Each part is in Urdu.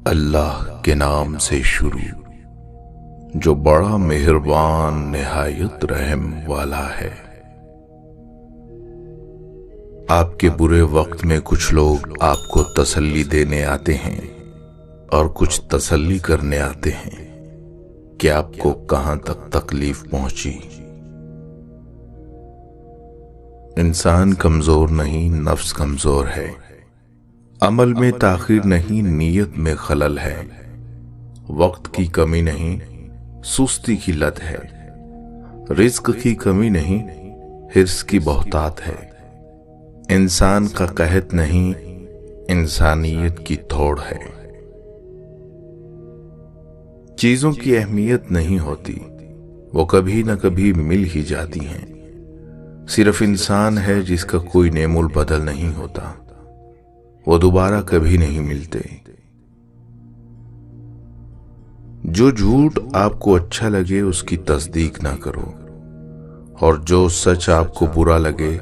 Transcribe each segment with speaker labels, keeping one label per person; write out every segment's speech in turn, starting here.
Speaker 1: اللہ کے نام سے شروع جو بڑا مہربان نہایت رحم والا ہے۔ آپ کے برے وقت میں کچھ لوگ آپ کو تسلی دینے آتے ہیں اور کچھ تسلی کرنے آتے ہیں کہ آپ کو کہاں تک تکلیف پہنچی۔ انسان کمزور نہیں، نفس کمزور ہے۔ عمل میں تاخیر نہیں، نیت میں خلل ہے۔ وقت کی کمی نہیں، سستی کی لت ہے۔ رزق کی کمی نہیں، حرص کی بہتات ہے۔ انسان کا قحط نہیں، انسانیت کی تھوڑ ہے۔ چیزوں کی اہمیت نہیں ہوتی، وہ کبھی نہ کبھی مل ہی جاتی ہیں۔ صرف انسان ہے جس کا کوئی نعم البدل نہیں ہوتا، وہ دوبارہ کبھی نہیں ملتے۔ جو جھوٹ آپ کو اچھا لگے اس کی تصدیق نہ کرو، اور جو سچ آپ کو برا لگے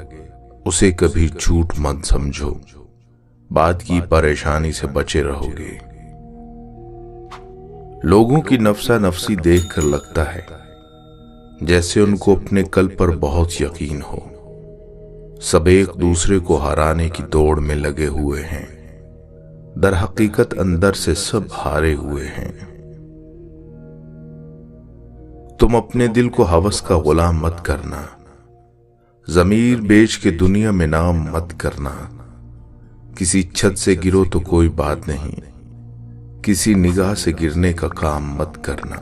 Speaker 1: اسے کبھی جھوٹ مت سمجھو۔ بعد کی پریشانی سے بچے رہو گے۔ لوگوں کی نفسا نفسی دیکھ کر لگتا ہے جیسے ان کو اپنے کل پر بہت یقین ہو۔ سب ایک دوسرے کو ہرانے کی دوڑ میں لگے ہوئے ہیں، در حقیقت اندر سے سب ہارے ہوئے ہیں۔ تم اپنے دل کو ہوس کا غلام مت کرنا، ضمیر بیچ کے دنیا میں نام مت کرنا۔ کسی چھت سے گرو تو کوئی بات نہیں، کسی نگاہ سے گرنے کا کام مت کرنا۔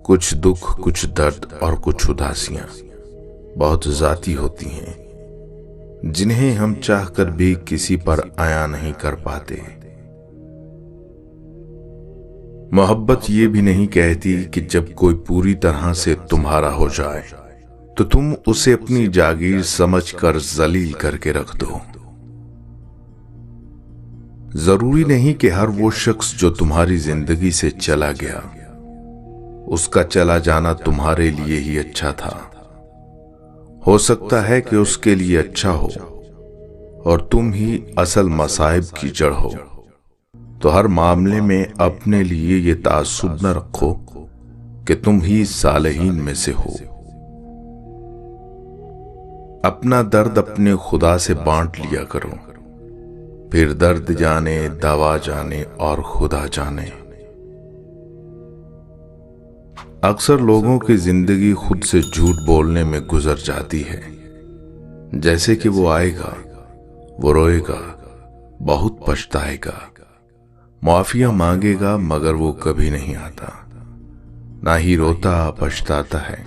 Speaker 1: کچھ دکھ، کچھ درد اور کچھ اداسیاں بہت ذاتی ہوتی ہیں، جنہیں ہم چاہ کر بھی کسی پر عیاں نہیں کر پاتے۔ محبت یہ بھی نہیں کہتی کہ جب کوئی پوری طرح سے تمہارا ہو جائے تو تم اسے اپنی جاگیر سمجھ کر ذلیل کر کے رکھ دو۔ ضروری نہیں کہ ہر وہ شخص جو تمہاری زندگی سے چلا گیا اس کا چلا جانا تمہارے لیے ہی اچھا تھا۔ ہو سکتا ہے کہ اس کے لیے اچھا ہو اور تم ہی اصل مصائب کی جڑ ہو۔ تو ہر معاملے میں اپنے لیے یہ تعصب نہ رکھو کہ تم ہی صالحین میں سے ہو۔ اپنا درد اپنے خدا سے بانٹ لیا کرو، پھر درد جانے، دوا جانے اور خدا جانے۔ اکثر لوگوں کی زندگی خود سے جھوٹ بولنے میں گزر جاتی ہے، جیسے کہ وہ آئے گا، وہ روئے گا، بہت پچھتائے گا، معافیاں مانگے گا، مگر وہ کبھی نہیں آتا۔ نہ ہی روتا پچھتاتا ہے،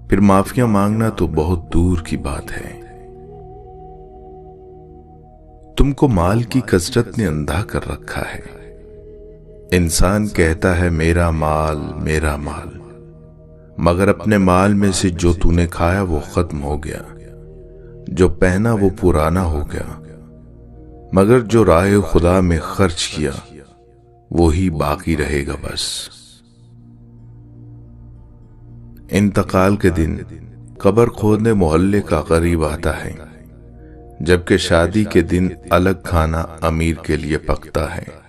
Speaker 1: پھر معافیاں مانگنا تو بہت دور کی بات ہے۔ تم کو مال کی کثرت نے اندھا کر رکھا ہے۔ انسان کہتا ہے میرا مال، میرا مال، مگر اپنے مال میں سے جو تو نے کھایا وہ ختم ہو گیا، جو پہنا وہ پرانا ہو گیا، مگر جو راہ خدا میں خرچ کیا وہی باقی رہے گا بس۔ انتقال کے دن قبر کھودنے محلے کا غریب آتا ہے، جبکہ شادی کے دن الگ کھانا امیر کے لیے پکتا ہے۔